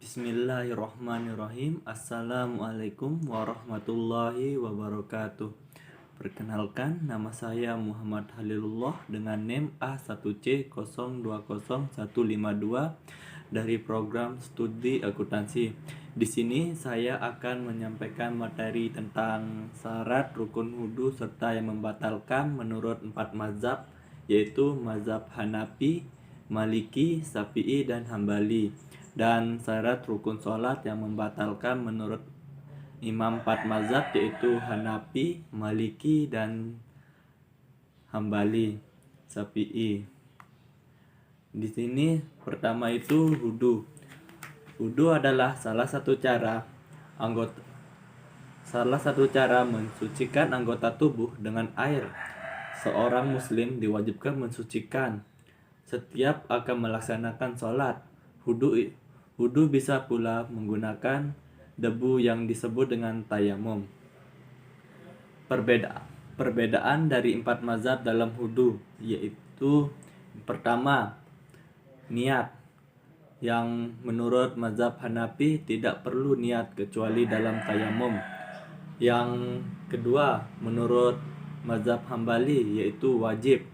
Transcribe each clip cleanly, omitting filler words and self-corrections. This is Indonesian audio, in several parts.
Bismillahirrahmanirrahim. Assalamualaikum warahmatullahi wabarakatuh. Perkenalkan, nama saya Muhammad Halilullah dengan NIM A1C020152 dari program studi akuntansi. Di sini saya akan menyampaikan materi tentang syarat rukun wudu serta yang membatalkan menurut 4 mazhab, yaitu mazhab Hanafi, Maliki, Syafi'i, dan Hambali, dan syarat rukun sholat yang membatalkan menurut imam 4 mazhab, yaitu Hanafi, Maliki, dan Hambali, Syafi'i. Di sini pertama itu wudu. Wudu adalah salah satu cara mensucikan anggota tubuh dengan air. Seorang muslim diwajibkan mensucikan setiap akan melaksanakan sholat. Wudu bisa pula menggunakan debu yang disebut dengan tayamum. Perbedaan dari 4 mazhab dalam wudu, yaitu pertama, niat. Yang menurut mazhab Hanafi tidak perlu niat kecuali dalam tayamum. Yang kedua, menurut mazhab Hambali yaitu wajib,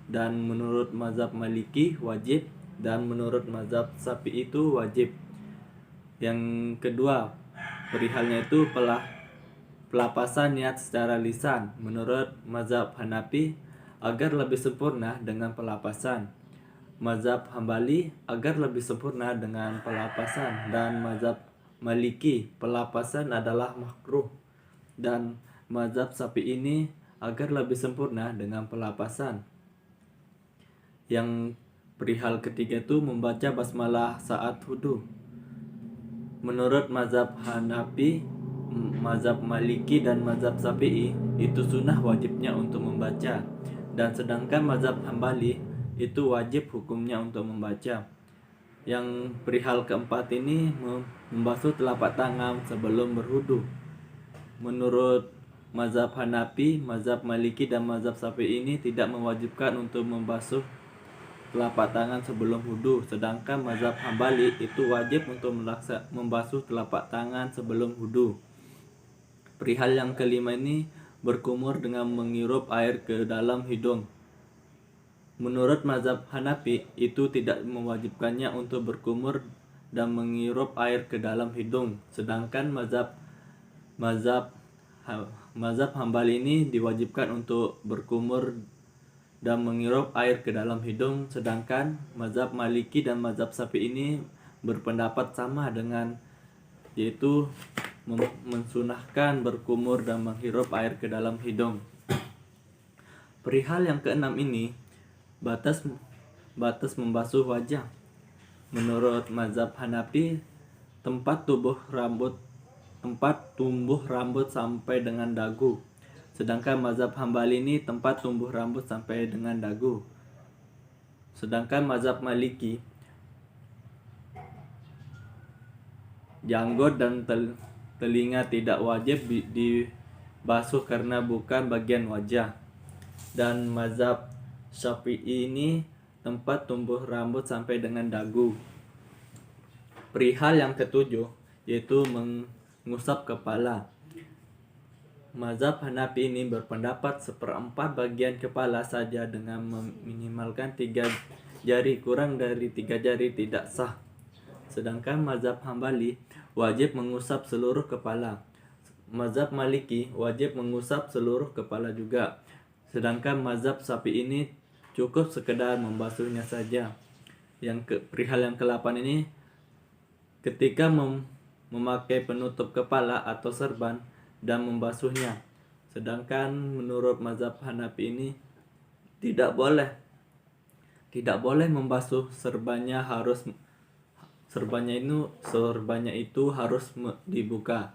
dan menurut mazhab Maliki wajib, dan menurut mazhab Syafi'i itu wajib. Yang kedua, perihalnya itu pelapasan niat secara lisan. Menurut mazhab Hanafi agar lebih sempurna dengan pelapasan, mazhab Hambali agar lebih sempurna dengan pelapasan, dan mazhab Maliki pelapasan adalah makruh, dan mazhab Syafi'i ini agar lebih sempurna dengan pelapasan. Yang perihal ketiga itu membaca basmalah saat wudu. Menurut mazhab Hanafi, mazhab Maliki, dan mazhab Syafi'i itu sunnah wajibnya untuk membaca, dan sedangkan mazhab Hambali itu wajib hukumnya untuk membaca. Yang perihal keempat ini membasuh telapak tangan sebelum berwudu. Menurut mazhab Hanafi, mazhab Maliki, dan mazhab Syafi'i ini tidak mewajibkan untuk membasuh telapak tangan sebelum wudu, sedangkan mazhab Hambali itu wajib untuk membasuh telapak tangan sebelum wudu. Perihal yang kelima ini berkumur dengan menghirup air ke dalam hidung. Menurut mazhab Hanafi itu tidak mewajibkannya untuk berkumur dan menghirup air ke dalam hidung, sedangkan mazhab Hambali ini diwajibkan untuk berkumur dan menghirup air ke dalam hidung, sedangkan mazhab Maliki dan mazhab Syafi'i ini berpendapat sama dengan, yaitu mensunahkan berkumur dan menghirup air ke dalam hidung. Perihal yang keenam ini batas membasuh wajah. Menurut mazhab Hanafi tempat tumbuh rambut sampai dengan dagu, sedangkan mazhab Hambali ini tempat tumbuh rambut sampai dengan dagu. Sedangkan mazhab Maliki janggut dan telinga tidak wajib dibasuh karena bukan bagian wajah. Dan mazhab Syafi'i ini tempat tumbuh rambut sampai dengan dagu. Perihal yang ketujuh yaitu mengusap kepala. Mazhab Hanafi ini berpendapat 1/4 bagian kepala saja dengan meminimalkan 3 jari, kurang dari 3 jari tidak sah. Sedangkan mazhab Hambali wajib mengusap seluruh kepala. Mazhab Maliki wajib mengusap seluruh kepala juga. Sedangkan mazhab Syafi'i ini cukup sekedar membasuhnya saja. Perihal yang ke-8 ini ketika memakai penutup kepala atau serban dan membasuhnya. Sedangkan menurut mazhab Hanafi ini tidak boleh membasuh serbannya itu harus dibuka.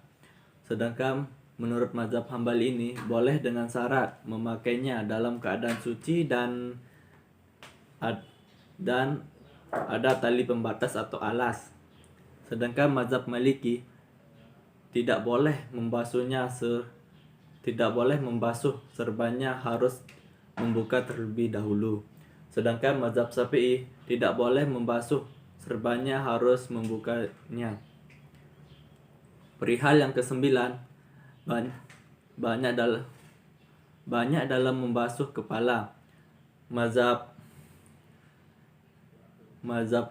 Sedangkan menurut mazhab Hambali ini boleh dengan syarat memakainya dalam keadaan suci dan ada tali pembatas atau alas. Sedangkan mazhab Maliki tidak boleh membasuh serbannya, harus membuka terlebih dahulu. Sedangkan mazhab Syafi'i tidak boleh membasuh serbanya harus membukanya. Perihal yang kesembilan, banyak dalam membasuh kepala. Mazhab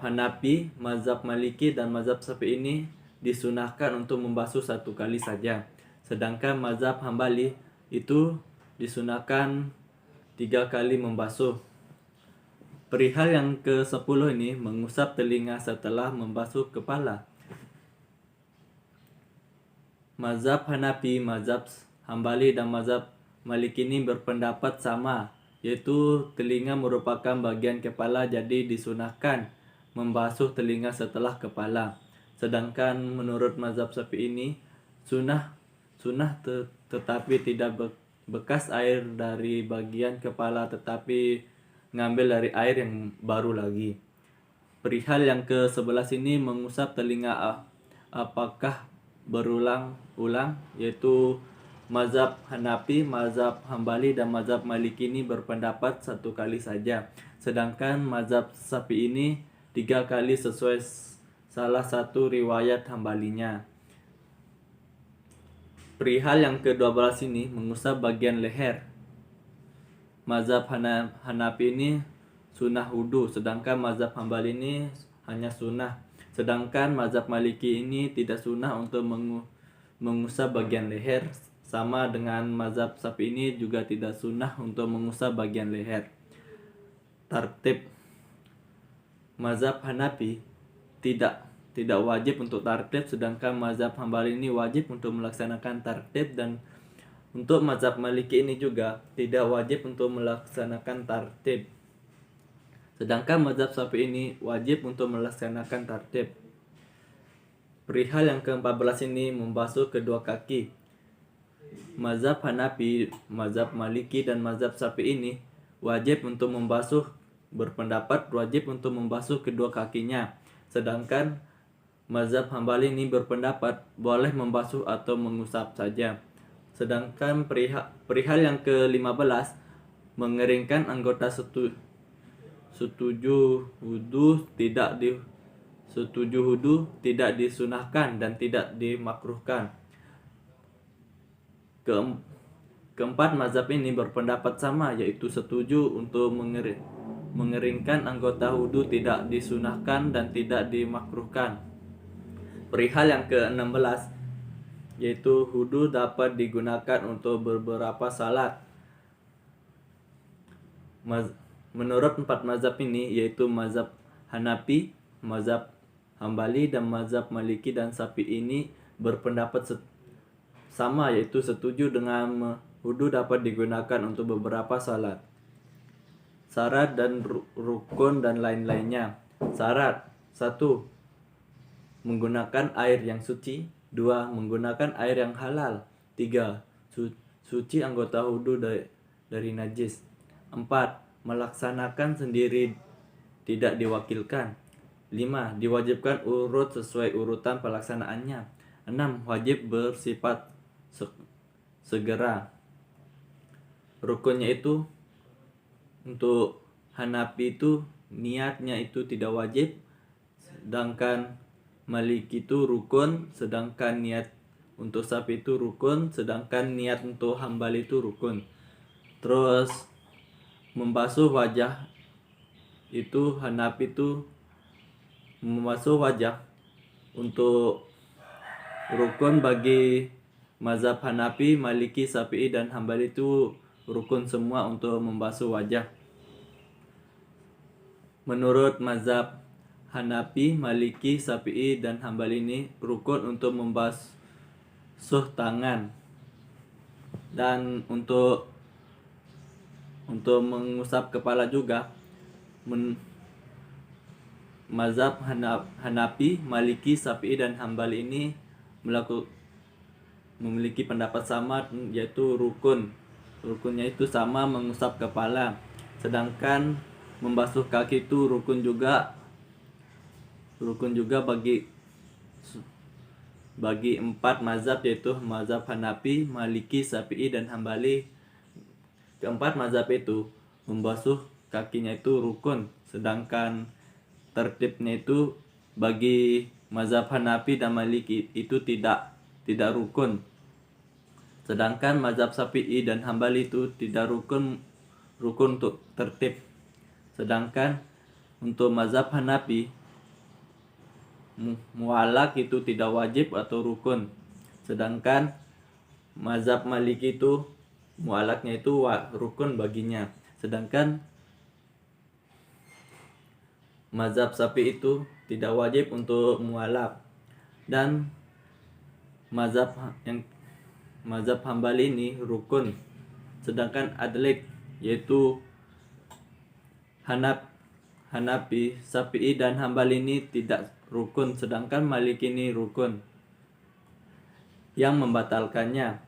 Hanafi, mazhab Maliki, dan mazhab Syafi'i ini disunahkan untuk membasuh 1 kali saja. Sedangkan mazhab Hambali itu disunahkan 3 kali membasuh. Perihal yang ke-10 ini, mengusap telinga setelah membasuh kepala. Mazhab Hanafi, mazhab Hambali, dan mazhab Maliki ini berpendapat sama, yaitu telinga merupakan bagian kepala, jadi disunahkan membasuh telinga setelah kepala. Sedangkan menurut mazhab Syafi'i ini sunnah tetapi tidak bekas air dari bagian kepala, tetapi ngambil dari air yang baru lagi. Perihal yang ke-11 ini, mengusap telinga apakah berulang-ulang, yaitu mazhab Hanafi, mazhab Hambali, dan mazhab Maliki ini berpendapat 1 kali saja. Sedangkan mazhab Syafi'i ini 3 kali sesuai salah satu riwayat Hambalinya. Perihal yang ke-12 ini, mengusap bagian leher. Mazhab Hanafi ini sunnah wudu, sedangkan mazhab Hambali ini hanya sunnah. Sedangkan mazhab Maliki ini tidak sunnah untuk mengusap bagian leher. Sama dengan mazhab Syafi'i ini juga tidak sunnah untuk mengusap bagian leher. Tartib mazhab Hanafi tidak wajib untuk tartib, sedangkan mazhab Hambali ini wajib untuk melaksanakan tartib, dan untuk mazhab Maliki ini juga tidak wajib untuk melaksanakan tartib. Sedangkan mazhab Syafi'i ini wajib untuk melaksanakan tartib. Perihal yang ke-14 ini, membasuh kedua kaki. Mazhab Hanafi, mazhab Maliki, dan mazhab Syafi'i ini wajib untuk berpendapat wajib untuk membasuh kedua kakinya. Sedangkan mazhab Hambali ini berpendapat boleh membasuh atau mengusap saja. Sedangkan perihal yang ke-15, mengeringkan anggota setuju wudu tidak disunahkan dan tidak dimakruhkan. Keempat mazhab ini berpendapat sama, yaitu setuju untuk mengeringkan anggota wudu tidak disunahkan dan tidak dimakruhkan. Perihal yang ke-16, yaitu wudu dapat digunakan untuk beberapa salat. Menurut 4 mazhab ini, yaitu mazhab Hanafi, mazhab Hambali, dan mazhab Maliki dan Syafi'i ini berpendapat sama, yaitu setuju dengan wudu dapat digunakan untuk beberapa salat. Syarat dan rukun dan lain-lainnya. Syarat: 1. Menggunakan air yang suci. 2. Menggunakan air yang halal. 3. Suci anggota wudu dari najis. 4. Melaksanakan sendiri, tidak diwakilkan. 5. Diwajibkan urut sesuai urutan pelaksanaannya. 6. Wajib bersifat segera. Rukunnya itu, untuk Hanafi itu niatnya itu tidak wajib, sedangkan Maliki itu rukun, sedangkan niat untuk Syafi'i itu rukun, sedangkan niat untuk Hambali itu rukun. Terus membasuh wajah itu, Hanafi itu membasuh wajah untuk rukun bagi mazhab Hanafi, Maliki, Syafi'i, dan Hambali itu rukun semua untuk membasuh wajah. Menurut mazhab Hanafi, Maliki, Syafi'i, dan Hambali ini rukun untuk membasuh tangan, dan untuk mengusap kepala juga. Mazhab Hanafi, Maliki, Syafi'i, dan Hambali ini memiliki pendapat sama, yaitu rukunnya itu sama, mengusap kepala. Sedangkan membasuh kaki itu rukun juga bagi 4 mazhab, yaitu mazhab Hanafi, Maliki, Syafi'i, dan Hambali. Keempat mazhab itu membasuh kakinya itu rukun, sedangkan tertibnya itu bagi mazhab Hanafi dan Maliki itu tidak rukun. Sedangkan mazhab Syafi'i dan Hambali itu tidak rukun untuk tertib. Sedangkan untuk mazhab Hanafi mualak itu tidak wajib atau rukun. Sedangkan mazhab Maliki itu mualaknya itu rukun baginya. Sedangkan mazhab Syafi'i itu tidak wajib untuk mualaf. Dan mazhab Hambali ini rukun. Sedangkan adlik yaitu Hanafi, Syafi'i dan Hambali ini tidak rukun, sedangkan Maliki ini rukun. Yang membatalkannya,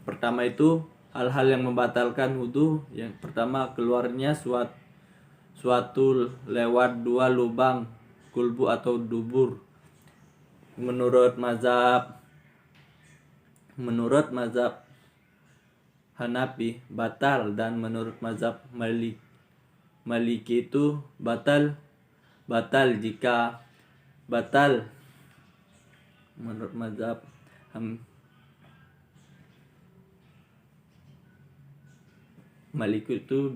pertama itu hal-hal yang membatalkan wudu. Yang pertama, keluarnya suatu lewat dua lubang kulbu atau dubur. Menurut mazhab Hanafi batal, dan menurut mazhab Maliki itu batal jika menurut mazhab Maliki itu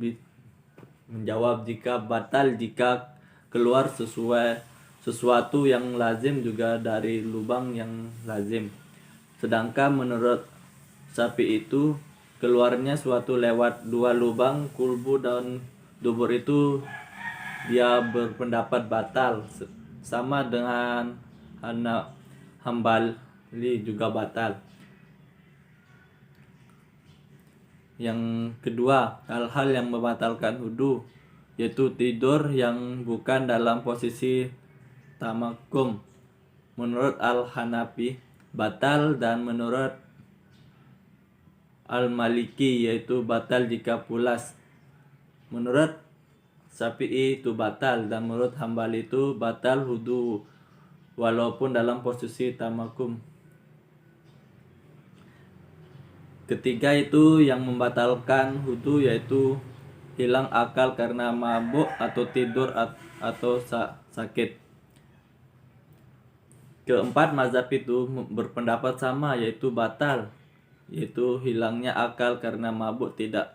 menjawab jika batal jika keluar sesuatu yang lazim juga dari lubang yang lazim. Sedangkan menurut Syafi'i itu keluarnya suatu lewat dua lubang kulbu dan dubur itu dia berpendapat batal, sama dengan Hambali juga batal. Yang kedua, hal-hal yang membatalkan wudu yaitu tidur yang bukan dalam posisi tamakum. Menurut Al-Hanafi batal, dan menurut Al-Maliki yaitu batal jika pulas. Menurut Syafi'i itu batal, dan menurut Hambali itu batal wudu walaupun dalam posisi tamakum. Ketiga itu yang membatalkan wudu yaitu hilang akal karena mabuk atau tidur atau sakit. Keempat, mazhab itu berpendapat sama yaitu batal, yaitu hilangnya akal karena mabuk, tidak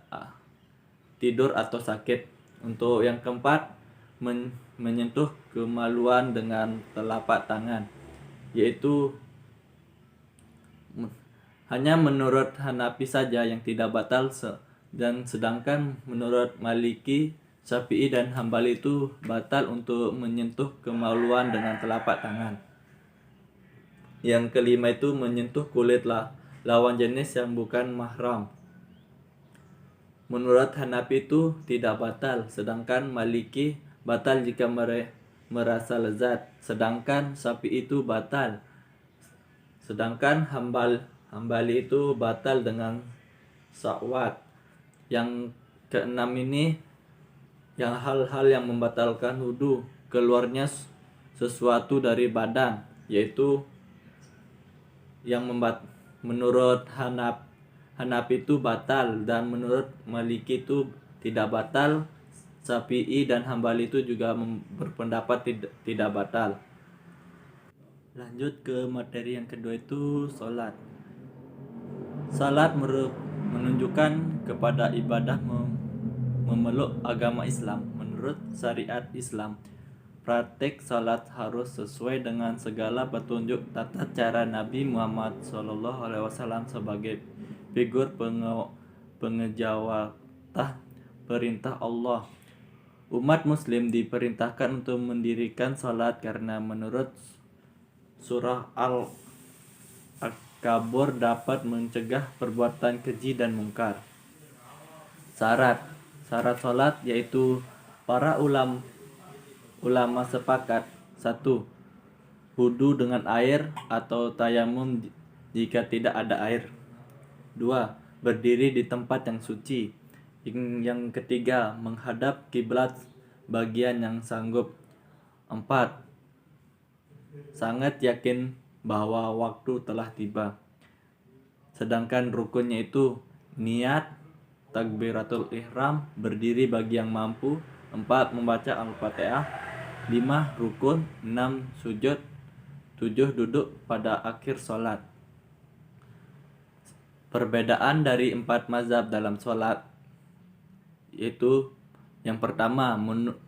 tidur atau sakit. Untuk yang keempat, menyentuh kemaluan dengan telapak tangan, yaitu hanya menurut Hanafi saja yang tidak batal, dan sedangkan menurut Maliki, Syafi'i dan Hambali itu batal untuk menyentuh kemaluan dengan telapak tangan. Yang kelima itu menyentuh kulit lawan jenis yang bukan mahram. Menurut Hanafi itu tidak batal, sedangkan Maliki batal jika merasa lezat, sedangkan Syafi'i itu batal. Sedangkan Hambali itu batal dengan syahwat. Yang keenam ini yang hal-hal yang membatalkan wudu, keluarnya sesuatu dari badan, yaitu yang menurut Hanafi itu batal, dan menurut Maliki itu tidak batal. Syafi'i dan Hambali itu juga berpendapat tidak batal. Lanjut ke materi yang kedua itu sholat. Salat menunjukkan kepada ibadah memeluk agama Islam. Menurut syariat Islam, praktek salat harus sesuai dengan segala petunjuk tata cara Nabi Muhammad SAW sebagai figur pengejawantah perintah Allah. Umat muslim diperintahkan untuk mendirikan salat karena menurut surah Al-Kabur dapat mencegah perbuatan keji dan mungkar. Syarat salat yaitu para ulama sepakat: 1. Wudu dengan air atau tayamum jika tidak ada air. 2. Berdiri di tempat yang suci. Yang ketiga, menghadap kiblat bagian yang sanggup. 4. Sangat yakin bahwa waktu telah tiba. Sedangkan rukunnya itu niat, takbiratul ihram, berdiri bagi yang mampu. 4. Membaca Al-Fatihah. 5 rukun, 6 sujud, 7 duduk pada akhir sholat. Perbedaan dari 4 mazhab dalam sholat yaitu yang pertama,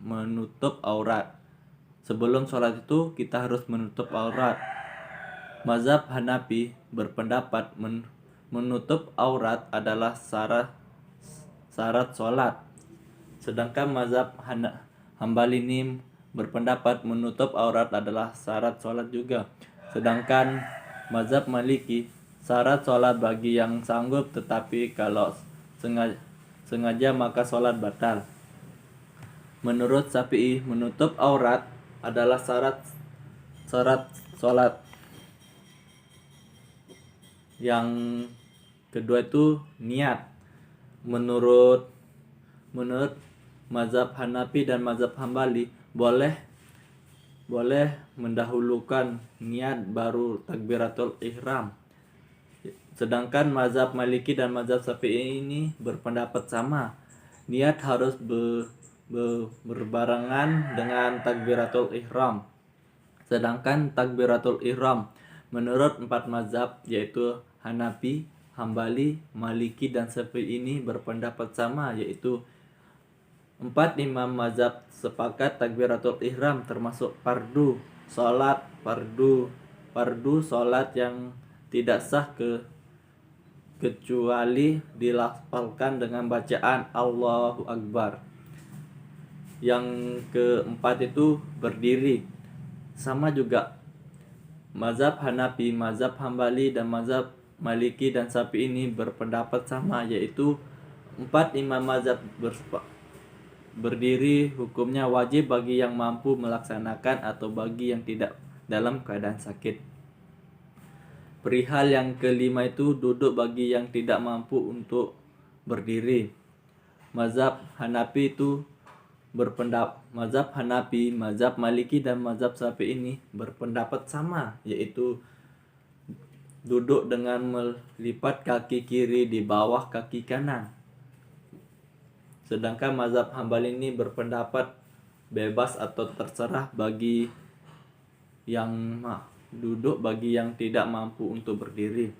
menutup aurat. Sebelum sholat itu kita harus menutup aurat. Mazhab Hanafi berpendapat menutup aurat adalah syarat sholat. Sedangkan mazhab Hambali ini berpendapat menutup aurat adalah syarat sholat juga. Sedangkan mazhab Maliki syarat sholat bagi yang sanggup, tetapi kalau sengaja maka sholat batal. Menurut Syafi'i, menutup aurat adalah syarat sholat. Yang kedua itu niat. Menurut mazhab Hanafi dan mazhab Hambali boleh mendahulukan niat baru takbiratul ihram. Sedangkan mazhab Maliki dan mazhab Syafi'i ini berpendapat sama. Niat harus berbarengan dengan takbiratul ihram. Sedangkan takbiratul ihram menurut 4 mazhab yaitu Hanafi, Hambali, Maliki dan Syafi'i ini berpendapat sama, yaitu 4 imam mazhab sepakat takbiratul ihram termasuk fardu salat yang tidak sah kecuali dilafalkan dengan bacaan Allahu Akbar. Yang keempat itu berdiri. Sama juga mazhab Hanafi, mazhab Hambali dan mazhab Maliki dan Syafi'i ini berpendapat sama, yaitu 4 imam mazhab berdiri hukumnya wajib bagi yang mampu melaksanakan atau bagi yang tidak dalam keadaan sakit. Perihal yang kelima itu duduk bagi yang tidak mampu untuk berdiri. Mazhab Hanafi, mazhab Maliki dan mazhab Syafi'i ini berpendapat sama, yaitu duduk dengan melipat kaki kiri di bawah kaki kanan. Sedangkan mazhab Hambali ini berpendapat bebas atau terserah bagi yang duduk bagi yang tidak mampu untuk berdiri.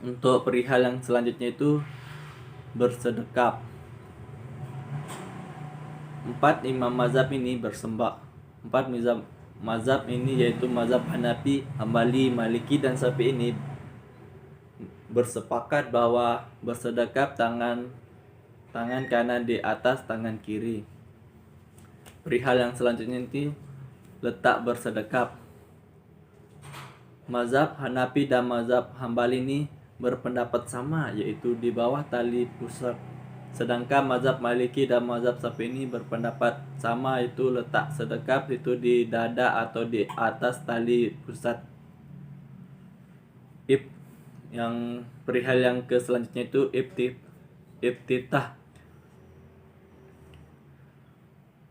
Untuk perihal yang selanjutnya itu bersedekap. 4 imam mazhab ini bersembah. 4 mazhab ini yaitu mazhab Hanafi, Hambali, Maliki dan Syafi'i ini bersepakat bahwa bersedekap tangan kanan di atas tangan kiri. Perihal yang selanjutnya itu letak bersedekap. Mazhab Hanafi dan mazhab Hambali ini berpendapat sama, yaitu di bawah tali pusat. Sedangkan mazhab Maliki dan mazhab Syafi'i ini berpendapat sama, yaitu letak sedekap itu di dada atau di atas tali pusat. Yang perihal yang selanjutnya itu iftitah.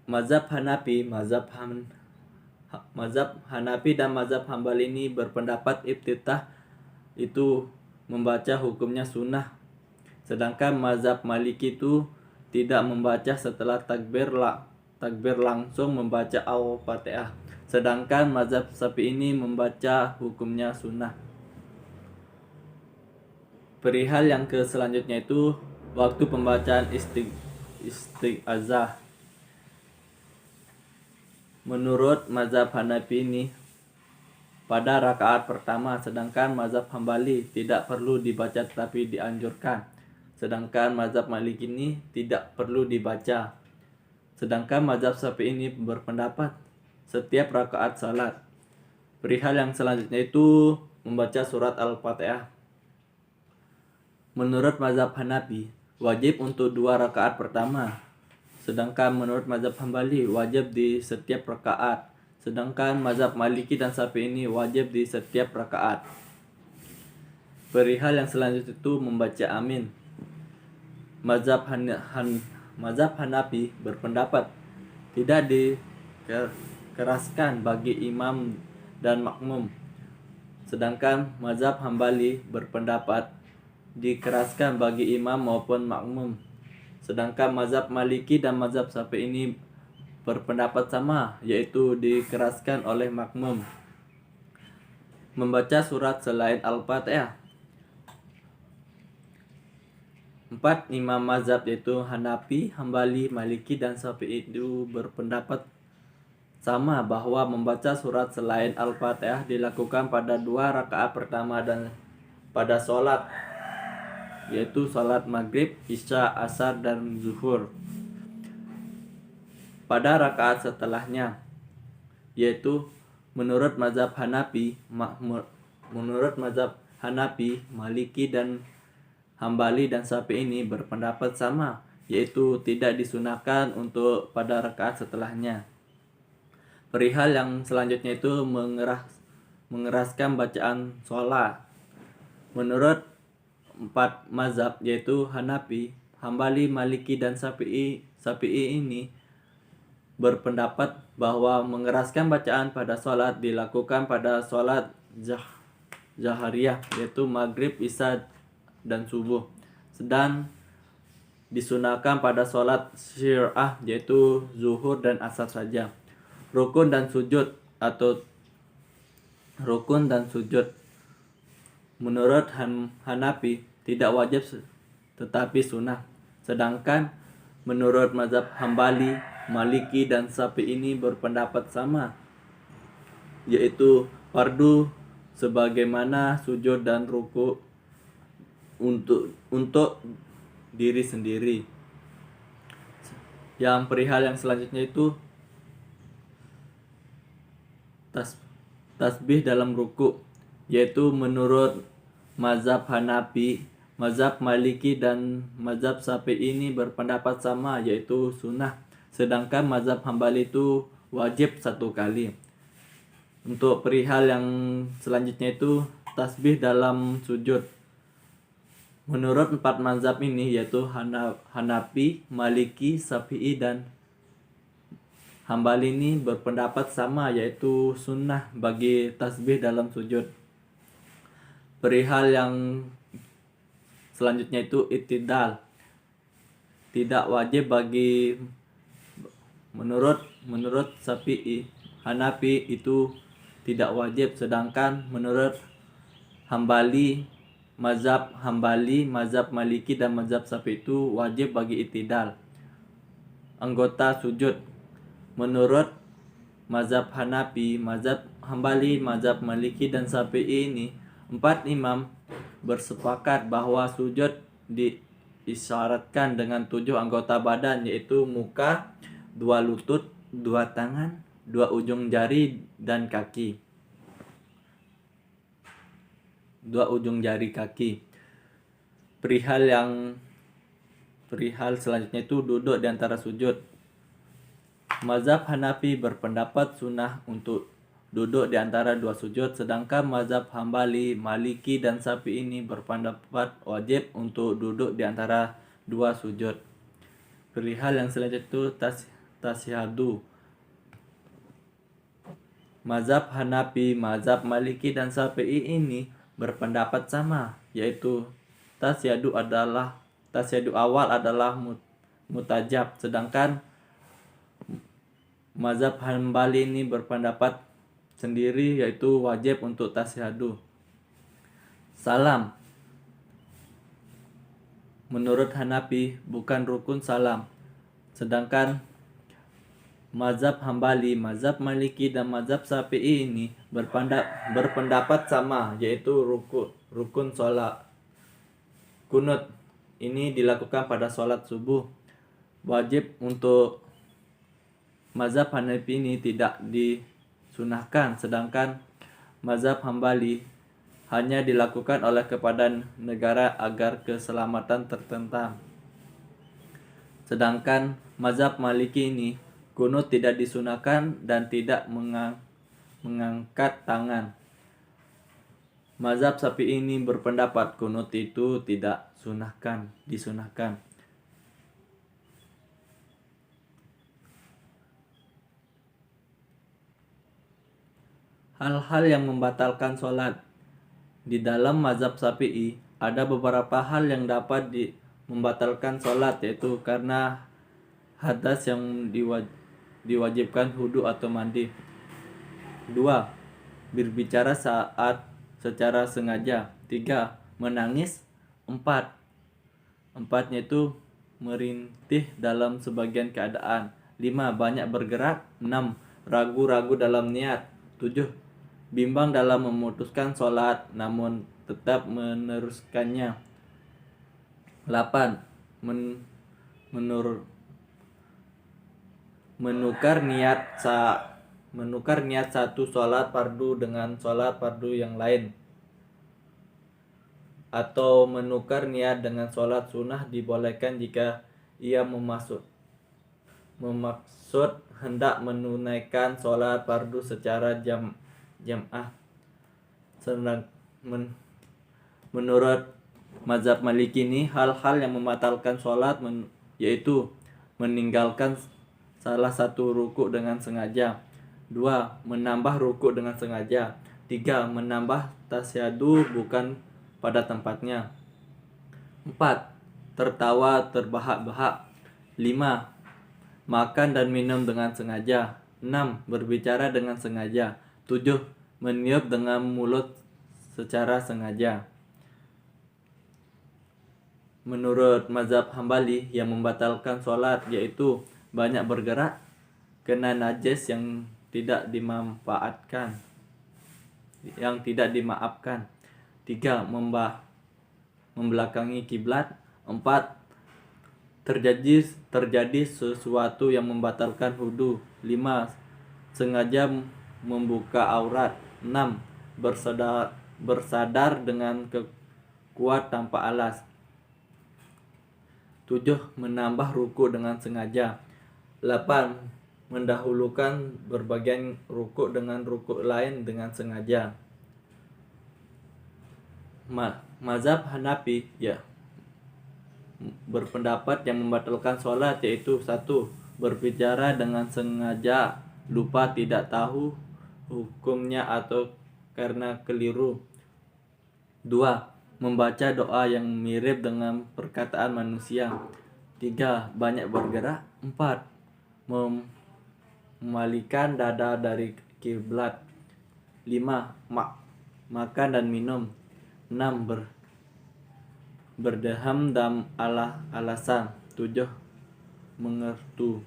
Mazhab Hanafi dan mazhab Hambali ini berpendapat iftitah itu membaca hukumnya sunnah. Sedangkan mazhab Maliki itu tidak membaca setelah takbir langsung membaca Al-Fatihah. Sedangkan mazhab Syafi'i ini membaca hukumnya sunnah. Perihal yang selanjutnya itu waktu pembacaan isti'azah. Menurut mazhab Hanafi ini pada rakaat pertama, sedangkan mazhab Hambali tidak perlu dibaca tetapi dianjurkan. Sedangkan mazhab Maliki ini tidak perlu dibaca. Sedangkan mazhab Syafi'i ini berpendapat setiap rakaat salat. Perihal yang selanjutnya itu membaca surat Al-Fatihah. Menurut mazhab Hanafi wajib untuk 2 rakaat pertama. Sedangkan menurut mazhab Hambali wajib di setiap rakaat. Sedangkan mazhab Maliki dan Syafi'i ini wajib di setiap rakaat. Perihal yang selanjutnya itu membaca amin. Mazhab Hanafi berpendapat tidak dikeraskan bagi imam dan makmum. Sedangkan mazhab Hambali berpendapat dikeraskan bagi imam maupun makmum. Sedangkan mazhab Maliki dan mazhab Syafi'i ini berpendapat sama, yaitu dikeraskan oleh makmum. Membaca surat selain Al-Fatihah. 4 imam mazhab yaitu Hanafi, Hambali, Maliki, dan Syafi'i itu berpendapat sama bahwa membaca surat selain Al-Fatihah dilakukan pada 2 rakaat pertama dan pada sholat, yaitu sholat maghrib, isya, asar, dan zuhur. Pada rakaat setelahnya, yaitu menurut mazhab Hanafi, Maliki, dan Hambali dan Syafi'i ini berpendapat sama, yaitu tidak disunahkan untuk pada rakaat setelahnya. Perihal yang selanjutnya itu mengeraskan bacaan sholat. Menurut 4 mazhab yaitu Hanafi, Hambali, Maliki, dan Syafi'i ini berpendapat bahwa mengeraskan bacaan pada sholat dilakukan pada sholat jahriyah yaitu maghrib, isya, dan subuh, sedang disunahkan pada sholat syir'ah yaitu zuhur dan asar saja. Rukun dan sujud menurut Hanafi tidak wajib tetapi sunnah, sedangkan menurut mazhab Hambali, Maliki, dan Syafi'i ini berpendapat sama, yaitu fardu sebagaimana sujud dan ruku untuk diri sendiri. Yang perihal yang selanjutnya itu tasbih dalam ruku, yaitu menurut mazhab Hanafi, mazhab Maliki, dan mazhab Syafi'i ini berpendapat sama, yaitu sunnah, sedangkan mazhab Hambali itu wajib 1 kali. Untuk perihal yang selanjutnya itu tasbih dalam sujud. Menurut 4 mazhab ini yaitu Hanafi, Maliki, Syafi'i, dan Hambali ini berpendapat sama, yaitu sunnah bagi tasbih dalam sujud. Perihal yang selanjutnya itu i'tidal. Tidak wajib bagi menurut Syafi'i, Hanafi itu tidak wajib, sedangkan menurut mazhab Hambali, mazhab Maliki, dan mazhab Syafi'i itu wajib bagi i'tidal. Anggota sujud. Menurut mazhab Hanafi, mazhab Hambali, mazhab Maliki, dan Syafi'i ini 4 imam bersepakat bahwa sujud diisyaratkan dengan 7 anggota badan, yaitu muka, 2 lutut, 2 tangan, 2 ujung jari, dan kaki. 2 ujung jari kaki. Perihal selanjutnya itu duduk di antara sujud. Mazhab Hanafi berpendapat sunnah untuk duduk di antara 2 sujud, sedangkan mazhab Hambali, Maliki, dan Syafi'i ini berpendapat wajib untuk duduk di antara 2 sujud. Perihal yang selanjutnya itu tasyahud. Mazhab Hanafi, mazhab Maliki, dan Syafi'i ini berpendapat sama, yaitu tasyahud awal adalah mutajab, sedangkan mazhab Hambali ini berpendapat sendiri, yaitu wajib untuk tasyahud. Salam. Menurut Hanafi bukan rukun salam, sedangkan mazhab Hambali, mazhab Maliki, dan mazhab Syafi'i ini berpendapat sama, yaitu rukun sholat. Kunut ini dilakukan pada sholat subuh, wajib. Untuk mazhab Hanafi ini tidak disunahkan, sedangkan mazhab Hambali hanya dilakukan oleh kepada negara agar keselamatan tertentang. Sedangkan mazhab Maliki ini kunut tidak disunahkan dan tidak mengangkat tangan. Mazhab Syafi'i ini berpendapat kunut itu tidak disunahkan. Hal-hal yang membatalkan sholat. Di dalam mazhab Syafi'i ada beberapa hal yang dapat membatalkan sholat, yaitu karena hadas yang diwajibkan wudu atau mandi. 2. Berbicara saat secara sengaja. 3. Menangis. 4. Empatnya itu merintih dalam sebagian keadaan. 5. Banyak bergerak. 6. Ragu-ragu dalam niat. 7. Bimbang dalam memutuskan sholat namun tetap meneruskannya. 8. Menukar niat satu sholat fardu dengan sholat fardu yang lain, atau menukar niat dengan sholat sunnah dibolehkan jika ia memaksud hendak menunaikan sholat fardu secara jam'ah. Menurut mazhab Maliki ini, hal-hal yang membatalkan sholat yaitu meninggalkan salah satu rukuk dengan sengaja. 2. Menambah rukuk dengan sengaja. 3. Menambah tasyahud bukan pada tempatnya. 4. Tertawa terbahak-bahak. 5. Makan dan minum dengan sengaja. 6. Berbicara dengan sengaja. 7. Meniup dengan mulut secara sengaja. Menurut mazhab Hambali, yang membatalkan sholat yaitu banyak bergerak, kena najis yang tidak dimaafkan. 3. Membelakangi kiblat. 4. Terjadi sesuatu yang membatalkan wudu. 5. Sengaja membuka aurat. 6. Bersadar dengan kuat tanpa alas. 7. Menambah rukuk dengan sengaja. 8. Mendahulukan berbagian rukuk dengan rukuk lain dengan sengaja. Mazhab Hanafi berpendapat yang membatalkan sholat yaitu 1. Berbicara dengan sengaja, lupa, tidak tahu hukumnya atau karena keliru. 2. Membaca doa yang mirip dengan perkataan manusia. 3. Banyak bergerak. 4. Memalingkan dada dari kiblat. 5. Makan dan minum. 6. Berdeham dan alasan. 7. Mengertu.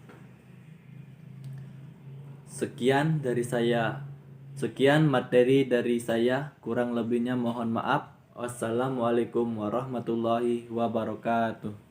Sekian materi dari saya, kurang lebihnya mohon maaf. Wassalamualaikum warahmatullahi wabarakatuh.